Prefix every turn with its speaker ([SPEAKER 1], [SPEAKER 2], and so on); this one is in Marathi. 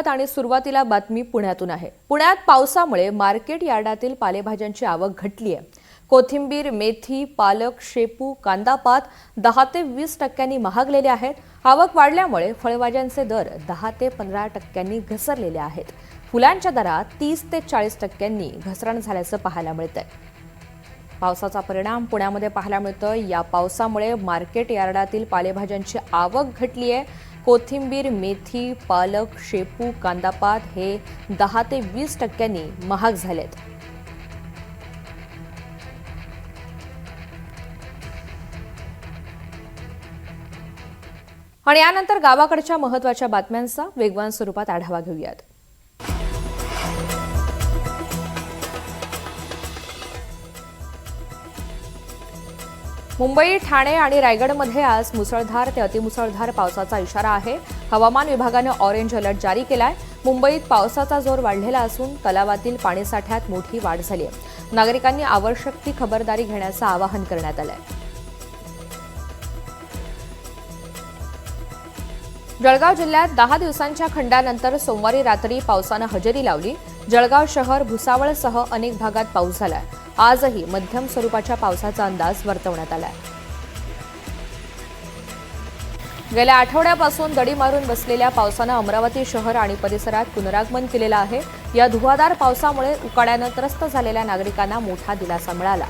[SPEAKER 1] आणि सुरुवातीला बातमी पुण्यातून आहे। पुण्यात पावसामुळे मार्केट यार्डातील पालेभाज्यांची आवक घटली आहे। कोथिंबीर, मेथी, पालक, शेपू, कांदापात 10 ते 20% महागलेले आहेत। आवक वाढल्यामुळे फळभाज्यांचे दर 10 ते 15% घसरलेले आहेत। फुलांच्या दरात 30 ते 40% घसरण झाल्याचं पाहायला मिळतंय। पावसाचा परिणाम पुण्यामध्ये पाहायला मिळतोय। या पावसामुळे मार्केट यार्डातील पालेभाज्यांची आवक घटली आहे। कोथिंबीर, मेथी, पालक, शेपू, कांदापात हे 10 ते 20% महाग झालेत। आणि यानंतर गावाकडच्या महत्त्वाच्या बातम्यांचा वेगवान स्वरूपात आढावा घेऊयात। मुंबई, ठाणे आणि रायगडमध्ये आज मुसळधार ते अतिमुसळधार पावसाचा इशारा आहे। हवामान विभागाने ऑरेंज अलर्ट जारी केलाय। मुंबईत पावसाचा जोर वाढलेला असून तलावातील पाणीसाठ्यात मोठी वाढ झाली आहे। नागरिकांनी आवश्यक ती खबरदारी घेण्याचं आवाहन करण्यात आलंय। जळगाव जिल्ह्यात 10 दिवसांच्या खंडानंतर सोमवारी रात्री पावसानं हजेरी लावली। जळगाव शहर, भुसावळसह अनेक भागात पाऊस झालाय। आजही मध्यम स्वरूपाच्या पावसाचा अंदाज वर्तवण्यात आलाय। गेल्या आठवड्यापासून दडी मारून बसलेल्या पावसानं अमरावती शहर आणि परिसरात पुनरागमन केलेलं आहे। या धुवाधार पावसामुळे उकाड्यानं त्रस्त झालेल्या नागरिकांना मोठा दिलासा मिळाला।